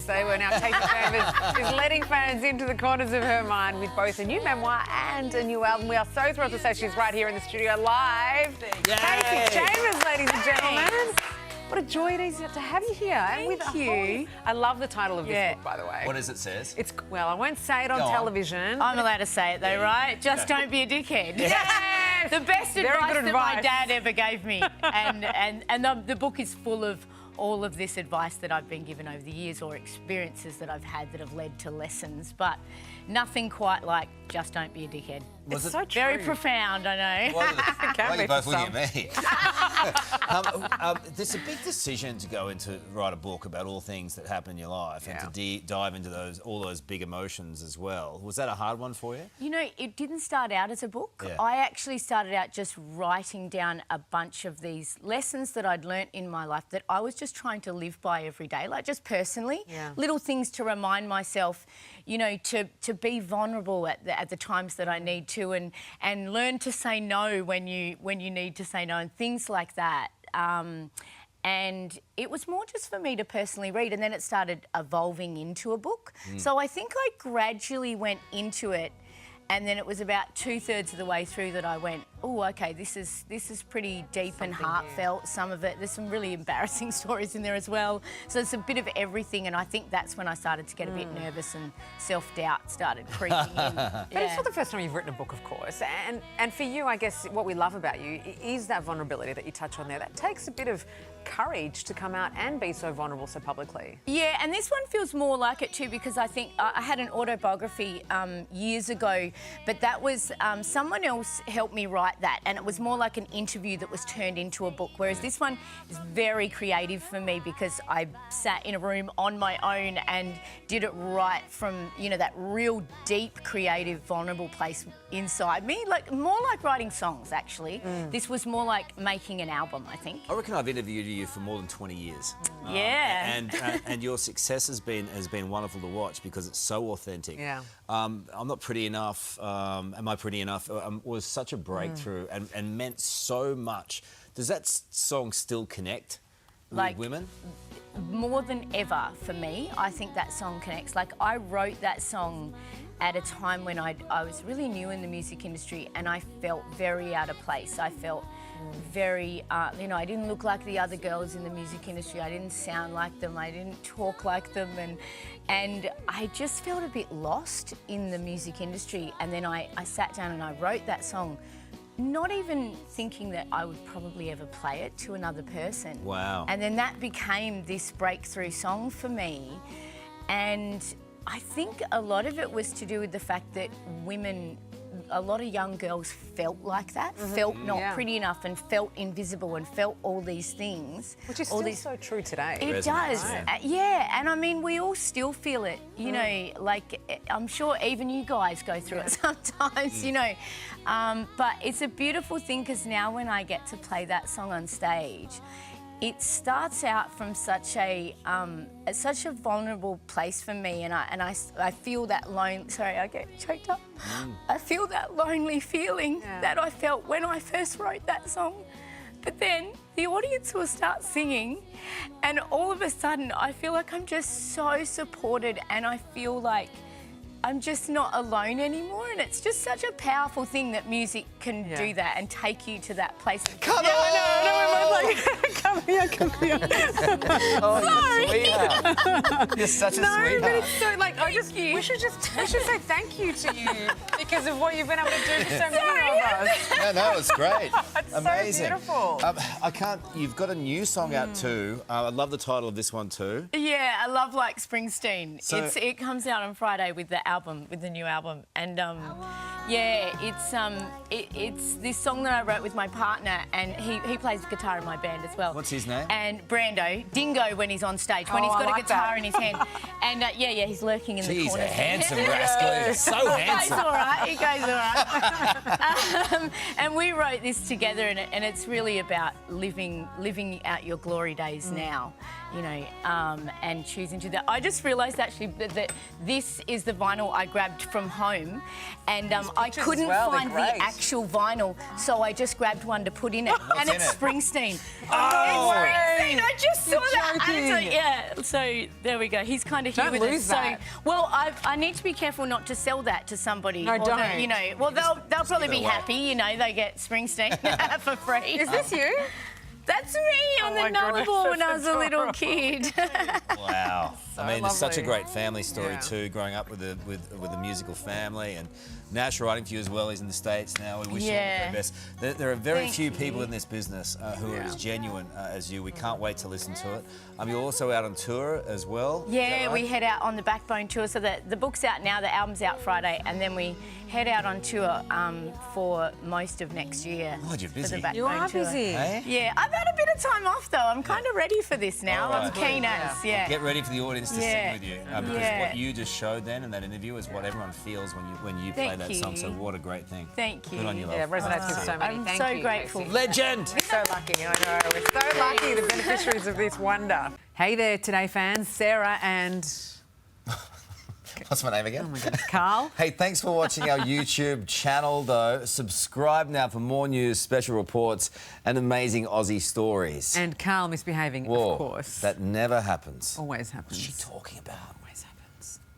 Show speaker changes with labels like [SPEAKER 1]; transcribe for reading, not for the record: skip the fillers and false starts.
[SPEAKER 1] they were. Now Kasey Chambers is letting fans into the corners of her mind with both a new memoir and a new album. We are so thrilled to say she's right here in the studio live.
[SPEAKER 2] Yay.
[SPEAKER 1] Kasey Chambers, ladies and gentlemen. What a joy it is to have you here.
[SPEAKER 2] Thank you.
[SPEAKER 1] I love the title of this book, by the way.
[SPEAKER 3] What does it say?
[SPEAKER 1] It's, well, I won't say it on television.
[SPEAKER 2] I'm allowed to say it though, right? Just don't be a dickhead.
[SPEAKER 1] Yes!
[SPEAKER 2] The best
[SPEAKER 1] Very
[SPEAKER 2] advice
[SPEAKER 1] good
[SPEAKER 2] that
[SPEAKER 1] advice.
[SPEAKER 2] my dad ever gave me. And the book is full of all of this advice that I've been given over the years or experiences that I've had that have led to lessons, but nothing quite like just don't be a dickhead.
[SPEAKER 1] It's so true.
[SPEAKER 2] Very profound, I know.
[SPEAKER 3] Why are you both
[SPEAKER 1] for
[SPEAKER 3] looking at me? There's a big decision to go into write a book about all things that happen in your life and to dive into all those big emotions as well. Was that a hard one for you?
[SPEAKER 2] You know, it didn't start out as a book.
[SPEAKER 3] Yeah.
[SPEAKER 2] I actually started out just writing down a bunch of these lessons that I'd learnt in my life that I was just trying to live by every day, like just personally.
[SPEAKER 1] Yeah.
[SPEAKER 2] Little things to remind myself, you know, to be vulnerable at the times that I need to and learn to say no when you need to say no and things like that. And it was more just for me to personally read, and then it started evolving into a book. So I think I gradually went into it, and then it was about 2/3 of the way through that I went, oh, okay, this is pretty deep and heartfelt, some of it. There's some really embarrassing stories in there as well. So it's a bit of everything, and I think that's when I started to get a bit nervous and self-doubt started creeping in.
[SPEAKER 1] But it's not the first time you've written a book, of course. And for you, I guess, what we love about you is that vulnerability that you touch on there. That takes a bit of courage to come out and be so vulnerable so publicly.
[SPEAKER 2] Yeah, and this one feels more like it too, because I think I had an autobiography years ago, but that was someone else helped me write that, and it was more like an interview that was turned into a book, whereas this one is very creative for me because I sat in a room on my own and did it right from, you know, that real deep, creative, vulnerable place inside me, like more like writing songs, actually. This was more like making an album, I think.
[SPEAKER 3] I reckon I've interviewed you for more than 20 years.
[SPEAKER 2] Yeah.
[SPEAKER 3] And your success has been wonderful to watch because it's so authentic.
[SPEAKER 1] Yeah.
[SPEAKER 3] I'm not pretty enough. Am I pretty enough? Was such a breakthrough and meant so much. Does that song still connect with women?
[SPEAKER 2] More than ever for me, I think that song connects. Like, I wrote that song at a time when I was really new in the music industry and I felt very out of place. I felt very, you know, I didn't look like the other girls in the music industry. I didn't sound like them. I didn't talk like them. And I just felt a bit lost in the music industry. And then I sat down and I wrote that song, not even thinking that I would probably ever play it to another person.
[SPEAKER 3] Wow.
[SPEAKER 2] And then that became this breakthrough song for me. And I think a lot of it was to do with the fact that a lot of young girls felt like that, felt not pretty enough and felt invisible and felt all these things.
[SPEAKER 1] Which is still so true today.
[SPEAKER 2] It does, yeah. And I mean, we all still feel it, you know, like I'm sure even you guys go through it sometimes, you know. But it's a beautiful thing because now when I get to play that song on stage, it starts out from such a vulnerable place for me, and I feel that sorry, I get choked up. I feel that lonely feeling that I felt when I first wrote that song. But then the audience will start singing, and all of a sudden I feel like I'm just so supported, and I feel like I'm just not alone anymore, and it's just such a powerful thing that music can do that and take you to that place.
[SPEAKER 3] Come on!
[SPEAKER 1] I know, like, come here.
[SPEAKER 3] Oh, you're a sweetheart. You're such a sweetheart.
[SPEAKER 1] But it's so, like, we should say thank you to you because of what you've been able to do for so many of us.
[SPEAKER 3] No, it's great.
[SPEAKER 1] It's
[SPEAKER 3] amazing.
[SPEAKER 1] So beautiful.
[SPEAKER 3] You've got a new song out too. I love the title of this one too.
[SPEAKER 2] Yeah, I love Like Springsteen.
[SPEAKER 3] So,
[SPEAKER 2] it comes out on Friday with the new album, and yeah, it's this song that I wrote with my partner, and he plays guitar in my band as well.
[SPEAKER 3] What's his name?
[SPEAKER 2] And Brando, Dingo when he's on stage, when he's got a guitar in his hand. And yeah, he's lurking in the corner.
[SPEAKER 3] He's a handsome rascal. He's so handsome.
[SPEAKER 2] He goes all right. And we wrote this together, and it's really about living out your glory days now, you know, and choosing to that. I just realised actually that this is the vinyl I grabbed from home, and I couldn't find the actual vinyl, so I just grabbed one to put in it. And it's Springsteen. Springsteen.
[SPEAKER 3] Oh!
[SPEAKER 2] Springsteen, I just saw that. And
[SPEAKER 1] joking.
[SPEAKER 2] it's like, yeah, so there we go. He's kind of here
[SPEAKER 1] Don't
[SPEAKER 2] with
[SPEAKER 1] lose
[SPEAKER 2] us.
[SPEAKER 1] that.
[SPEAKER 2] So, well, I need to be careful not to sell that to somebody.
[SPEAKER 1] No,
[SPEAKER 2] or
[SPEAKER 1] don't.
[SPEAKER 2] they- You know, well, they'll probably
[SPEAKER 3] give it
[SPEAKER 2] be
[SPEAKER 3] away.
[SPEAKER 2] happy. You know, they get Springsteen for free.
[SPEAKER 1] Is this you?
[SPEAKER 2] That's me on
[SPEAKER 1] Oh my
[SPEAKER 2] the number
[SPEAKER 1] goodness,
[SPEAKER 2] board when I
[SPEAKER 1] that's
[SPEAKER 2] was a little
[SPEAKER 1] adorable.
[SPEAKER 2] kid.
[SPEAKER 3] Wow. I mean, it's such a
[SPEAKER 1] lovely.
[SPEAKER 3] great family story
[SPEAKER 1] Yeah.
[SPEAKER 3] too, growing up with a musical family. And Nash writing for you as well. He's in the States now. We wish you all the
[SPEAKER 2] Yeah.
[SPEAKER 3] very best. There are very
[SPEAKER 2] Thank
[SPEAKER 3] few
[SPEAKER 2] you.
[SPEAKER 3] people in this business who are
[SPEAKER 1] Yeah.
[SPEAKER 3] as genuine as you. We can't wait to listen to it. You're also out on tour as well. Is that
[SPEAKER 2] Yeah,
[SPEAKER 3] right?
[SPEAKER 2] we head out on the Backbone tour. So the book's out now, the album's out Friday, and then we head out on tour for most of next year.
[SPEAKER 3] God, you're
[SPEAKER 2] for the
[SPEAKER 3] busy.
[SPEAKER 2] Backbone
[SPEAKER 1] You are
[SPEAKER 2] tour.
[SPEAKER 1] busy.
[SPEAKER 3] Hey?
[SPEAKER 2] Yeah, I've had a bit of time off though. I'm kind of ready for this now.
[SPEAKER 3] All
[SPEAKER 2] I'm
[SPEAKER 3] right.
[SPEAKER 2] keen as, yeah.
[SPEAKER 3] Get ready for the audience to
[SPEAKER 2] Yeah.
[SPEAKER 3] sing with you, because
[SPEAKER 2] Yeah.
[SPEAKER 3] what you just showed then in that interview is what everyone feels when you play
[SPEAKER 2] Thank
[SPEAKER 3] that song.
[SPEAKER 2] you.
[SPEAKER 3] So what a great thing.
[SPEAKER 2] Thank you.
[SPEAKER 3] Good on you, love.
[SPEAKER 1] Yeah, it resonates with so many.
[SPEAKER 2] I'm
[SPEAKER 1] Thank
[SPEAKER 2] so
[SPEAKER 1] you,
[SPEAKER 2] grateful.
[SPEAKER 1] Kasey.
[SPEAKER 3] Legend.
[SPEAKER 1] We're so lucky, I know. We're so lucky, the beneficiaries of this wonder. Hey there, Today fans. Sarah and
[SPEAKER 3] What's my name again?
[SPEAKER 1] oh my goodness, Carl.
[SPEAKER 3] Hey, thanks for watching our YouTube channel, though. Subscribe now for more news, special reports, and amazing Aussie stories.
[SPEAKER 1] And Carl misbehaving,
[SPEAKER 3] Whoa,
[SPEAKER 1] of course.
[SPEAKER 3] that never happens.
[SPEAKER 1] always happens.
[SPEAKER 3] What's she talking about?
[SPEAKER 1] Always happens.